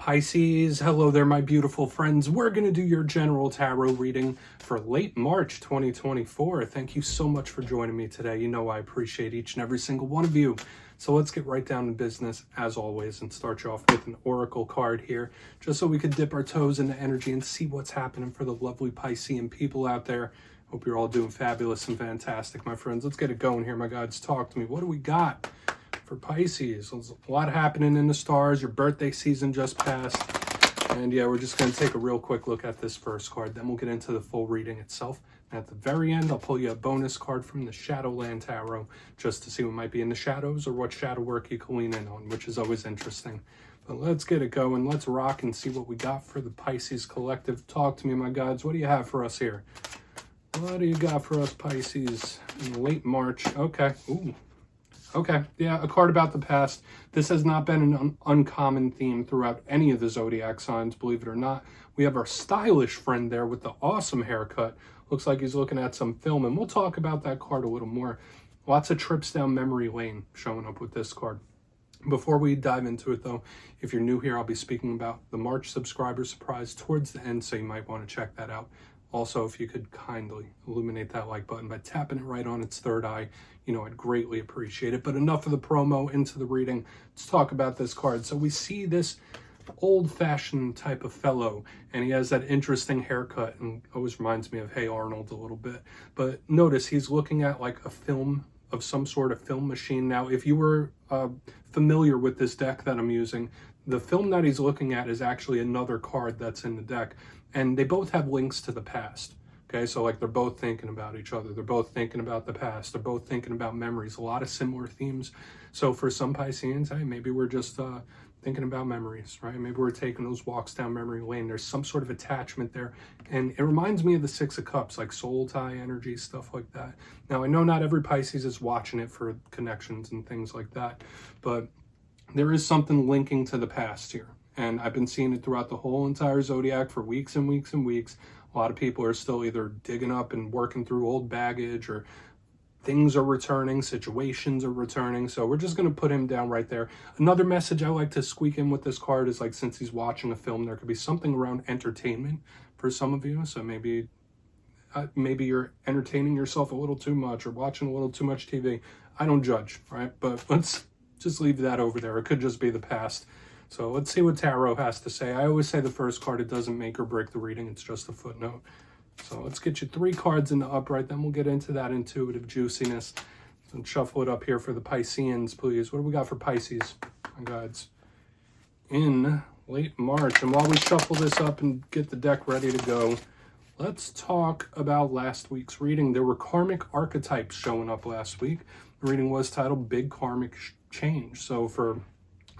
Pisces, hello there, my beautiful friends. We're going to do your general tarot reading for late March 2024. Thank you so much for joining me today. You know I appreciate each and every single one of you. So let's get right down to business, as always, and start you off with an oracle card here, just so we could dip our toes into energy and see what's happening for the lovely Piscean people out there. Hope you're all doing fabulous and fantastic, my friends. Let's get it going here, my gods. Talk to me. What do we got for Pisces? There's a lot happening in the stars. Your birthday season just passed. And yeah, we're just going to take a real quick look at this first card. Then we'll get into the full reading itself. And at the very end, I'll pull you a bonus card from the Shadowland Tarot just to see what might be in the shadows or what shadow work you can lean in on, which is always interesting. But let's get it going. Let's rock and see what we got for the Pisces collective. Talk to me, my gods. What do you have for us here? What do you got for us, Pisces, in late March? Okay. Ooh. Okay. Yeah, a card about the past. This has not been an uncommon theme throughout any of the zodiac signs, believe it or not. We have our stylish friend there with the awesome haircut. Looks like he's looking at some film, and we'll talk about that card a little more. Lots of trips down memory lane showing up with this card. Before we dive into it, though, if you're new here, I'll be speaking about the March subscriber surprise towards the end, so you might want to check that out. Also, if you could kindly illuminate that like button by tapping it right on its third eye, I'd greatly appreciate it. But enough of the promo, into the reading. Let's talk about this card. So we see this old-fashioned type of fellow, and he has that interesting haircut, and always reminds me of Hey Arnold a little bit. But notice he's looking at like a film of some sort of film machine. Now, if you were familiar with this deck that I'm using, the film that he's looking at is actually another card that's in the deck. And they both have links to the past. Okay, so like they're both thinking about each other. They're both thinking about the past. They're both thinking about memories. A lot of similar themes. So for some Pisceans, hey, maybe we're just thinking about memories, right? Maybe we're taking those walks down memory lane. There's some sort of attachment there. And it reminds me of the Six of Cups, like soul tie energy, stuff like that. Now, I know not every Pisces is watching it for connections and things like that, but there is something linking to the past here. And I've been seeing it throughout the whole entire zodiac for weeks and weeks and weeks. A lot of people are still either digging up and working through old baggage, or things are returning, situations are returning. So we're just going to put him down right there. Another message I like to squeak in with this card is, like, since he's watching a film, there could be something around entertainment for some of you. So maybe you're entertaining yourself a little too much or watching a little too much TV. I don't judge, right? But let's just leave that over there. It could just be the past. So let's see what Tarot has to say. I always say the first card, it doesn't make or break the reading. It's just a footnote. So let's get you 3 cards in the upright. Then we'll get into that intuitive juiciness. And shuffle it up here for the Pisceans, please. What do we got for Pisces, my gods, in late March? And while we shuffle this up and get the deck ready to go, let's talk about last week's reading. There were karmic archetypes showing up last week. The reading was titled Big Karmic Change. So for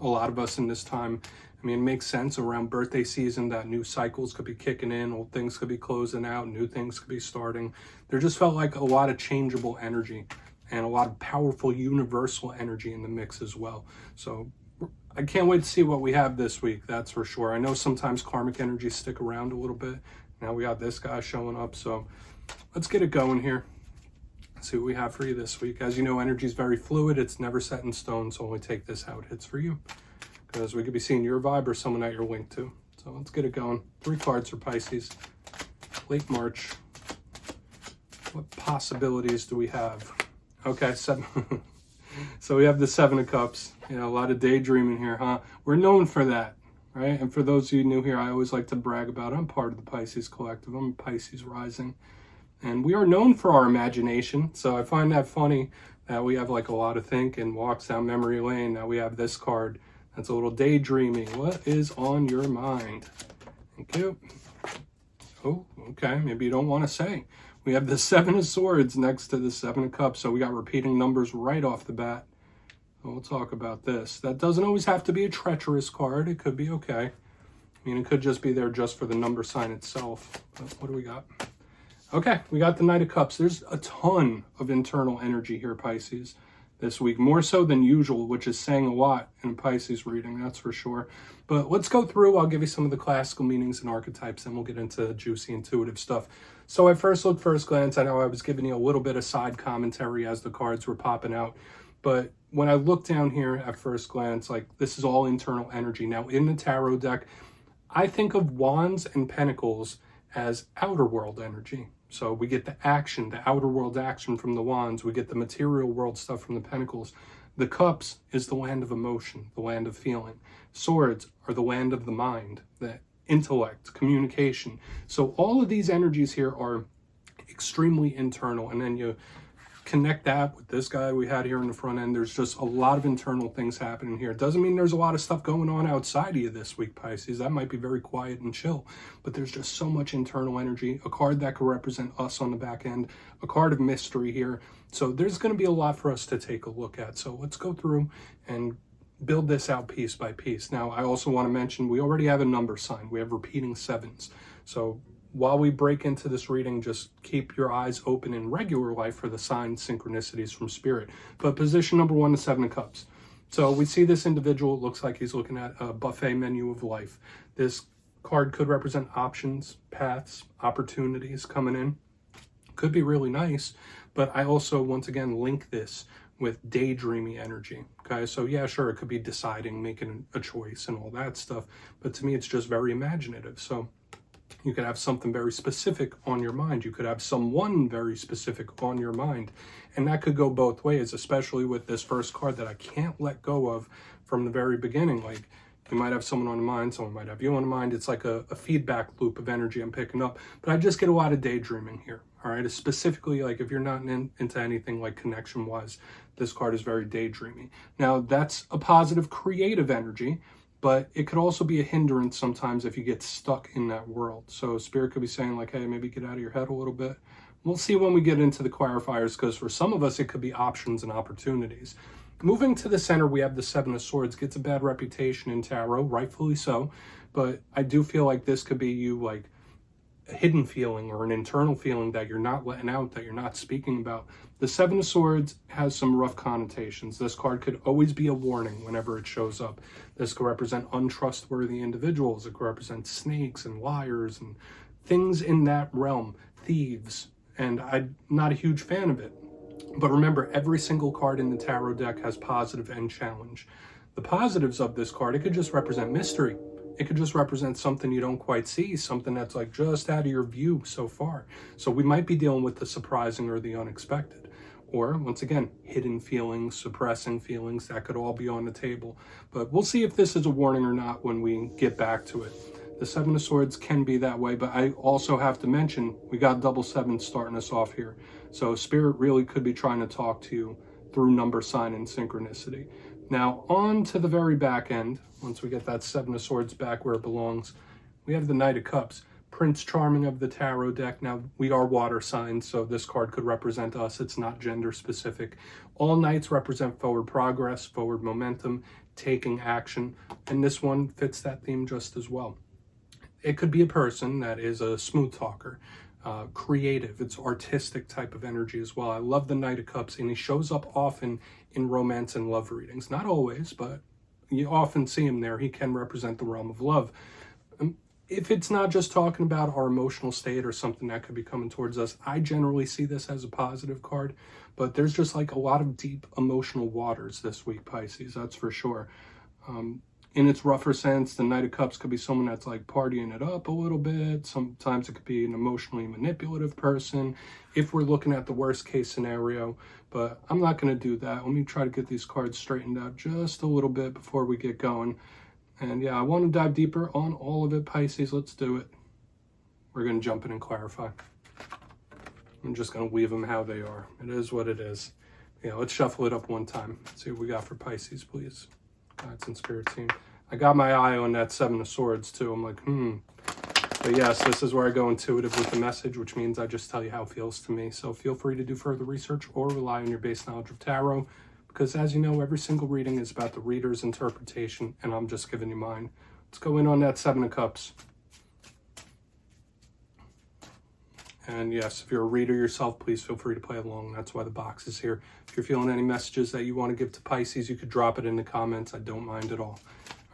a lot of us in this time, I mean, it makes sense around birthday season that new cycles could be kicking in, old things could be closing out, new things could be starting. There just felt like a lot of changeable energy and a lot of powerful universal energy in the mix as well. So I can't wait to see what we have this week, that's for sure. I know sometimes karmic energies stick around a little bit. Now we got this guy showing up, so let's get it going here. See what we have for you this week. As you know, energy is very fluid. It's never set in stone, so only take this how it hits for you, because we could be seeing your vibe or someone that you're linked to. So let's get it going. 3 cards for Pisces. Late March. What possibilities do we have? Okay, 7. So we have the 7 of Cups. A lot of daydreaming here, huh? We're known for that, right? And for those of you new here, I always like to brag about it. I'm part of the Pisces collective. I'm Pisces rising. And we are known for our imagination, so I find that funny that we have like a lot of thinking, walks down memory lane. Now we have this card that's a little daydreaming. What is on your mind? Thank you. Oh, okay, maybe you don't want to say. We have the 7 of Swords next to the 7 of Cups, so we got repeating numbers right off the bat. So we'll talk about this. That doesn't always have to be a treacherous card. It could be okay. I mean, it could just be there just for the number sign itself. But what do we got? Okay, we got the Knight of Cups. There's a ton of internal energy here, Pisces, this week. More so than usual, which is saying a lot in a Pisces reading, that's for sure. But let's go through. I'll give you some of the classical meanings and archetypes, and we'll get into juicy intuitive stuff. So at first look, first glance, I know I was giving you a little bit of side commentary as the cards were popping out. But when I look down here at first glance, like this is all internal energy. Now in the tarot deck, I think of wands and pentacles as outer world energy. So we get the action, the outer world action from the wands. We get the material world stuff from the pentacles. The cups is the land of emotion, the land of feeling. Swords are the land of the mind, the intellect, communication. So all of these energies here are extremely internal. And then you connect that with this guy we had here in the front end. There's just a lot of internal things happening here. It doesn't mean there's a lot of stuff going on outside of you this week, Pisces. That might be very quiet and chill, but there's just so much internal energy. A card that could represent us on the back end, a card of mystery here. So there's going to be a lot for us to take a look at. So let's go through and build this out piece by piece. Now, I also want to mention we already have a number sign. We have repeating sevens. So while we break into this reading, just keep your eyes open in regular life for the sign synchronicities from spirit. But position number 1, the 7 of Cups. So we see this individual, it looks like he's looking at a buffet menu of life. This card could represent options, paths, opportunities coming in. Could be really nice, but I also, once again, link this with daydreamy energy. Okay, so yeah, sure, it could be deciding, making a choice and all that stuff. But to me, it's just very imaginative. So you could have something very specific on your mind. You could have someone very specific on your mind. And that could go both ways, especially with this first card that I can't let go of from the very beginning. Like, you might have someone on the mind, someone might have you on the mind. It's like a feedback loop of energy I'm picking up. But I just get a lot of daydreaming here, all right? Specifically, like if you're not into anything like connection-wise, this card is very daydreamy. Now, that's a positive creative energy, but it could also be a hindrance sometimes if you get stuck in that world. So Spirit could be saying like, hey, maybe get out of your head a little bit. We'll see when we get into the clarifiers, because for some of us, it could be options and opportunities. Moving to the center, we have the 7 of Swords. Gets a bad reputation in tarot, rightfully so. But I do feel like this could be you like a hidden feeling or an internal feeling that you're not letting out, that you're not speaking about. The 7 of Swords has some rough connotations. This card could always be a warning whenever it shows up. This could represent untrustworthy individuals. It could represent snakes and liars and things in that realm, thieves. And I'm not a huge fan of it. But remember, every single card in the tarot deck has positive and challenge. The positives of this card, it could just represent mystery. It could just represent something you don't quite see, something that's like just out of your view so far. So we might be dealing with the surprising or the unexpected. Or, once again, hidden feelings, suppressing feelings, that could all be on the table. But we'll see if this is a warning or not when we get back to it. The 7 of Swords can be that way, but I also have to mention, we got double 7 starting us off here. So Spirit really could be trying to talk to you through number sign and synchronicity. Now, on to the very back end, once we get that 7 of Swords back where it belongs, we have the Knight of Cups, Prince Charming of the tarot deck. Now, we are water signs, so this card could represent us. It's not gender specific. All knights represent forward progress, forward momentum, taking action, and this one fits that theme just as well. It could be a person that is a smooth talker, creative. It's artistic type of energy as well. I love the Knight of Cups, and he shows up often in romance and love readings. Not always, but you often see him there. He can represent the realm of love. If it's not just talking about our emotional state or something that could be coming towards us, I generally see this as a positive card. But there's just like a lot of deep emotional waters this week, Pisces, that's for sure. In its rougher sense, the Knight of Cups could be someone that's like partying it up a little bit. Sometimes it could be an emotionally manipulative person if we're looking at the worst case scenario. But I'm not going to do that. Let me try to get these cards straightened out just a little bit before we get going. And yeah, I want to dive deeper on all of it, Pisces. Let's do it. We're going to jump in and clarify. I'm just going to leave them how they are. It is what it is. Yeah, let's shuffle it up one time. Let's see what we got for Pisces, please. Guides and Spirit team. I got my eye on that 7 of Swords too. I'm like, But yes, this is where I go intuitive with the message, which means I just tell you how it feels to me. So feel free to do further research or rely on your base knowledge of tarot, because as you know, every single reading is about the reader's interpretation, and I'm just giving you mine. Let's go in on that 7 of Cups. And yes, if you're a reader yourself, please feel free to play along. That's why the box is here. If you're feeling any messages that you want to give to Pisces, you could drop it in the comments. I don't mind at all.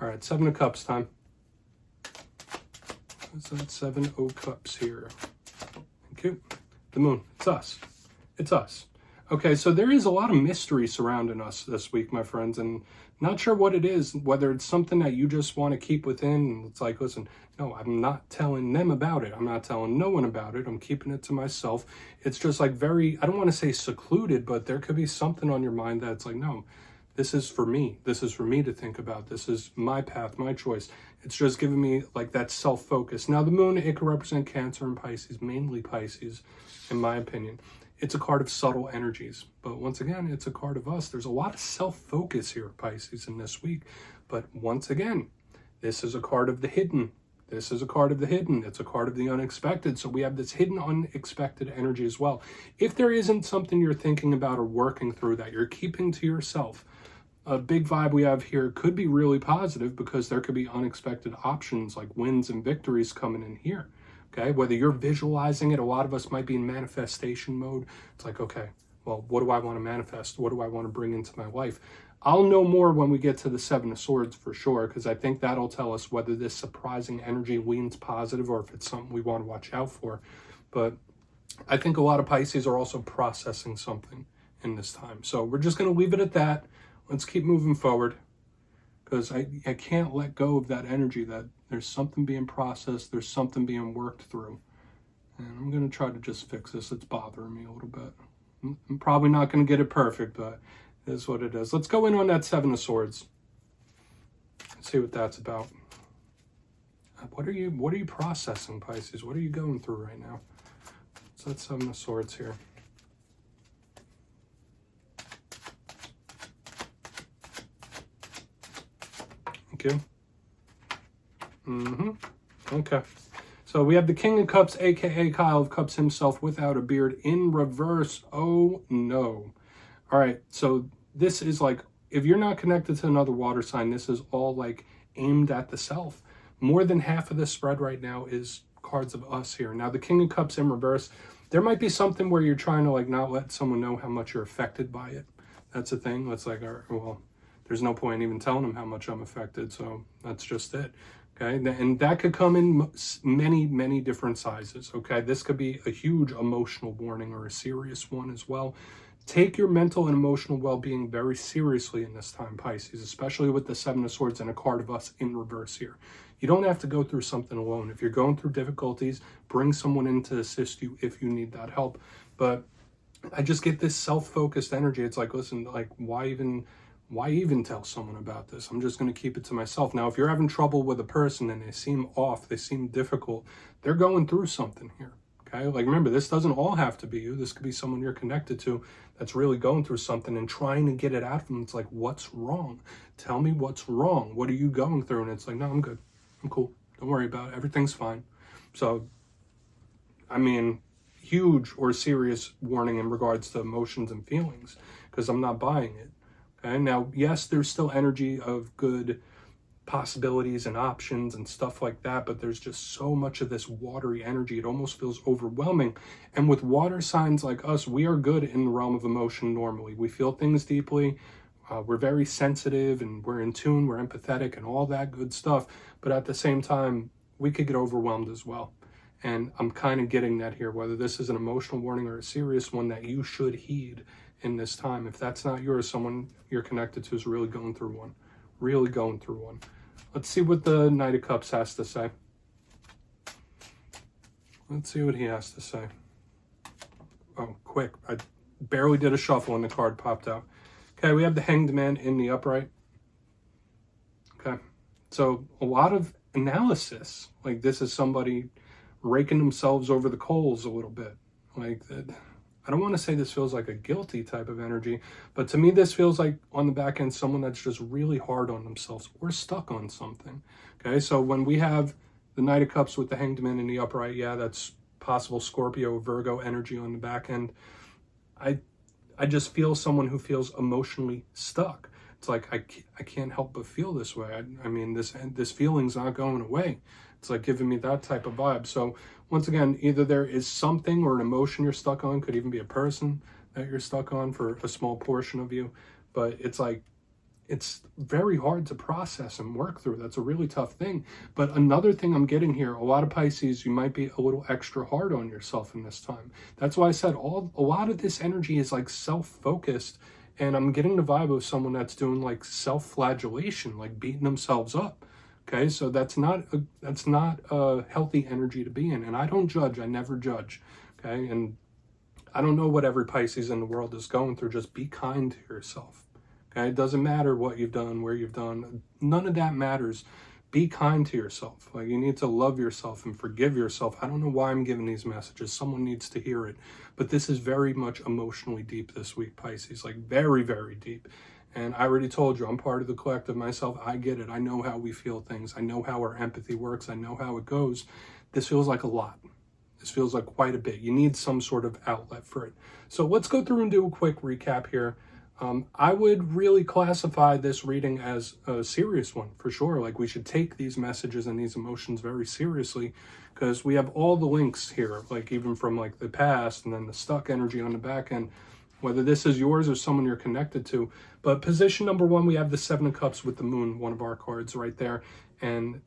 All right, 7 of Cups time. What's that 7 of Cups here? Thank you. The Moon. It's us. It's us. Okay, so there is a lot of mystery surrounding us this week, my friends, and not sure what it is, whether it's something that you just want to keep within. It's like, listen, no, I'm not telling them about it. I'm not telling no one about it. I'm keeping it to myself. It's just like very, I don't want to say secluded, but there could be something on your mind that's like, no, this is for me. This is for me to think about. This is my path, my choice. It's just giving me like that self-focus. Now, the moon, it could represent Cancer and Pisces, mainly Pisces, in my opinion. It's a card of subtle energies, but once again, it's a card of us. There's a lot of self-focus here, Pisces, in this week. But once again, this is a card of the hidden. This is a card of the hidden. It's a card of the unexpected. So we have this hidden, unexpected energy as well. If there isn't something you're thinking about or working through that you're keeping to yourself, a big vibe we have here could be really positive because there could be unexpected options like wins and victories coming in here. Okay, whether you're visualizing it, a lot of us might be in manifestation mode. It's like, okay, well, what do I want to manifest? What do I want to bring into my life? I'll know more when we get to the Seven of Swords for sure, because I think that'll tell us whether this surprising energy leans positive or if it's something we want to watch out for. But I think a lot of Pisces are also processing something in this time. So we're just going to leave it at that. Let's keep moving forward, because I can't let go of that energy that there's something being processed, there's something being worked through. And I'm going to try to just fix this. It's bothering me a little bit. I'm probably not going to get it perfect, but it is what it is. Let's go in on that Seven of Swords. Let's see what that's about. What are you processing, Pisces? What are you going through right now? So that's Seven of Swords here. Thank you. Okay. So we have the King of Cups, aka Kyle of Cups himself, without a beard, in reverse. Oh no. All right. So this is like, if you're not connected to another water sign, this is all like aimed at the self. More than half of the spread right now is cards of us here. Now the King of Cups in reverse, there might be something where you're trying to like not let someone know how much you're affected by it. That's a thing. That's like, well, there's no point in even telling them how much I'm affected. So that's just it. Okay. And that could come in many, many different sizes. Okay. This could be a huge emotional warning or a serious one as well. Take your mental and emotional well-being very seriously in this time, Pisces, especially with the Seven of Swords and a card of us in reverse here. You don't have to go through something alone. If you're going through difficulties, bring someone in to assist you if you need that help. But I just get this self-focused energy. It's like, listen, like, why even tell someone about this? I'm just going to keep it to myself. Now, if you're having trouble with a person and they seem off, they seem difficult, they're going through something here. Okay? Like, remember, this doesn't all have to be you. This could be someone you're connected to that's really going through something and trying to get it out of them. It's like, what's wrong? Tell me what's wrong. What are you going through? And it's like, no, I'm good. I'm cool. Don't worry about it. Everything's fine. So, I mean, huge or serious warning in regards to emotions and feelings, because I'm not buying it. Okay? Now, yes, there's still energy of good possibilities and options and stuff like that, but there's just so much of this watery energy, it almost feels overwhelming. And with water signs like us, we are good in the realm of emotion normally. We feel things deeply, we're very sensitive, and we're in tune, we're empathetic, and all that good stuff. But at the same time, we could get overwhelmed as well. And I'm kind of getting that here, whether this is an emotional warning or a serious one that you should heed in this time. If that's not yours, someone you're connected to is really going through one. Really going through one. Let's see what the Knight of Cups has to say. Let's see what he has to say. Oh, quick. I barely did a shuffle and the card popped out. Okay, we have the Hanged Man in the upright. Okay, so a lot of analysis. Like, this is somebody raking themselves over the coals a little bit. Like, that. I don't want to say this feels like a guilty type of energy, but to me, this feels like on the back end, someone that's just really hard on themselves or stuck on something. Okay, so when we have the Knight of Cups with the Hanged Man in the upright, yeah, that's possible Scorpio, Virgo energy on the back end. I just feel someone who feels emotionally stuck. It's like, I can't help but feel this way. I mean, this feeling's not going away. It's like giving me that type of vibe. So once again, either there is something or an emotion you're stuck on, could even be a person that you're stuck on for a small portion of you. But it's like, it's very hard to process and work through. That's a really tough thing. But another thing I'm getting here, a lot of Pisces, you might be a little extra hard on yourself in this time. That's why I said a lot of this energy is like self-focused, and I'm getting the vibe of someone that's doing like self-flagellation, like beating themselves up. Okay, so that's not a healthy energy to be in. And I don't judge. I never judge. Okay, and I don't know what every Pisces in the world is going through. Just be kind to yourself. Okay, it doesn't matter what you've done, where you've done. None of that matters. Be kind to yourself. Like, you need to love yourself and forgive yourself. I don't know why I'm giving these messages. Someone needs to hear it. But this is very much emotionally deep this week, Pisces. Like, very, very deep. And I already told you, I'm part of the collective myself. I get it. I know how we feel things. I know how our empathy works. I know how it goes. This feels like a lot. This feels like quite a bit. You need some sort of outlet for it. So let's go through and do a quick recap here. I would really classify this reading as a serious one, for sure. Like, we should take these messages and these emotions very seriously, because we have all the links here, like even from like the past and then the stuck energy on the back end, whether this is yours or someone you're connected to. But position number one, we have the Seven of Cups with the Moon, one of our cards right there. And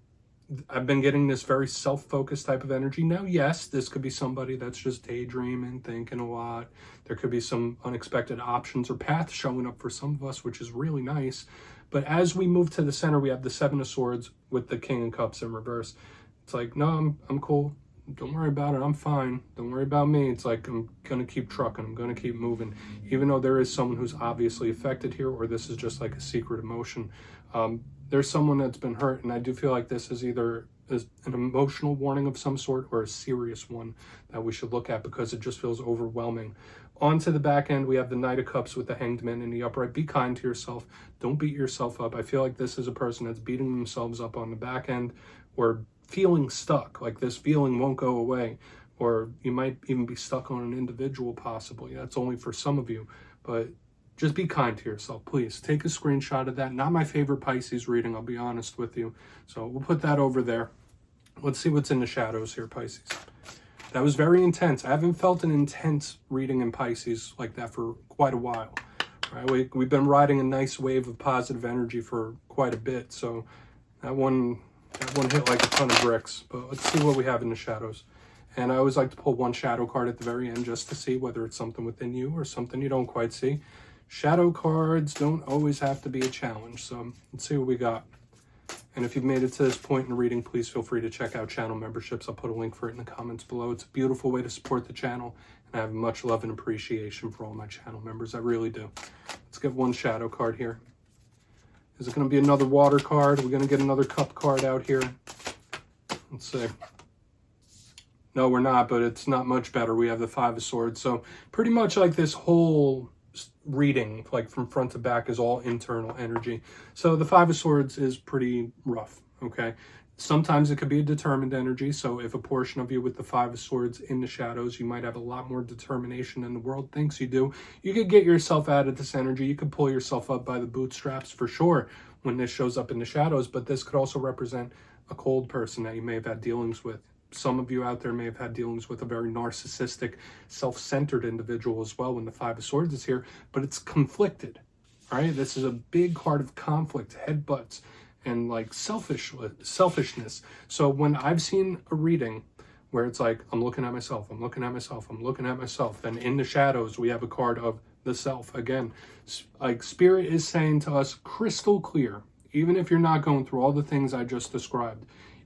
I've been getting this very self-focused type of energy. Now, yes, this could be somebody that's just daydreaming, thinking a lot. There could be some unexpected options or paths showing up for some of us, which is really nice. But as we move to the center, we have the Seven of Swords with the King of Cups in reverse. It's like, no, I'm cool. Don't worry about it. I'm fine. Don't worry about me. It's like, I'm going to keep trucking. I'm going to keep moving. Even though there is someone who's obviously affected here, or this is just like a secret emotion. There's someone that's been hurt, and I do feel like this is either an emotional warning of some sort or a serious one that we should look at, because it just feels overwhelming. On to the back end, we have the Knight of Cups with the Hanged Man in the upright. Be kind to yourself. Don't beat yourself up. I feel like this is a person that's beating themselves up on the back end, or feeling stuck, like this feeling won't go away, or you might even be stuck on an individual possibly. That's only for some of you, but just be kind to yourself, please. Take a screenshot of that. Not my favorite Pisces reading, I'll be honest with you. So we'll put that over there. Let's see what's in the shadows here, Pisces. That was very intense. I haven't felt an intense reading in Pisces like that for quite a while. Right? We've been riding a nice wave of positive energy for quite a bit. So that one hit like a ton of bricks. But let's see what we have in the shadows. And I always like to pull one shadow card at the very end just to see whether it's something within you or something you don't quite see. Shadow cards don't always have to be a challenge, so let's see what we got. And if you've made it to this point in the reading, please feel free to check out channel memberships. I'll put a link for it in the comments below. It's a beautiful way to support the channel, and I have much love and appreciation for all my channel members. I really do. Let's get one shadow card here. Is it going to be another water card? Are we going to get another cup card out here? Let's see. No, we're not, but it's not much better. We have the Five of Swords. So pretty much like this whole reading, like from front to back, is all internal energy. So the Five of Swords is pretty rough, okay? Sometimes it could be a determined energy. So if a portion of you with the Five of Swords in the shadows, you might have a lot more determination than the world thinks you do. You could get yourself out of this energy. You could pull yourself up by the bootstraps for sure when this shows up in the shadows, but this could also represent a cold person that you may have had dealings with. Some of you out there may have had dealings with a very narcissistic, self-centered individual as well when the Five of Swords is here, but it's conflicted, all right? This is a big card of conflict, headbutts, and like selfishness. So when I've seen a reading where it's like, I'm looking at myself, I'm looking at myself, I'm looking at myself, then in the shadows, we have a card of the self. Again, like Spirit is saying to us crystal clear, even if you're not going through all the things I just described,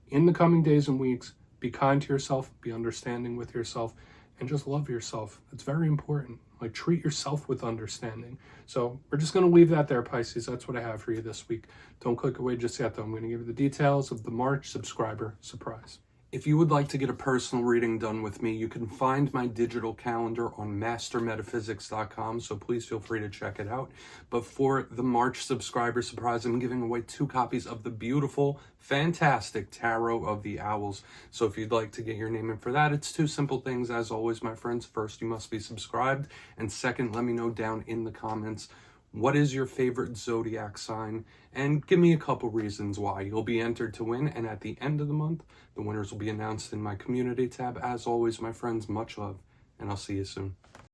in the coming days and weeks, be kind to yourself, be understanding with yourself, and just love yourself. It's very important. Like, treat yourself with understanding. So we're just going to leave that there, Pisces. That's what I have for you this week. Don't click away just yet, though. I'm going to give you the details of the March subscriber surprise. If you would like to get a personal reading done with me, you can find my digital calendar on mastermetaphysics.com, so please feel free to check it out. But for the March subscriber surprise, I'm giving away 2 copies of the beautiful, fantastic Tarot of the Owls. So if you'd like to get your name in for that, it's 2 simple things, as always, my friends. First, you must be subscribed, and second, let me know down in the comments, what is your favorite zodiac sign? And give me a couple reasons why. You'll be entered to win, and at the end of the month, the winners will be announced in my community tab. As always, my friends, much love, and I'll see you soon.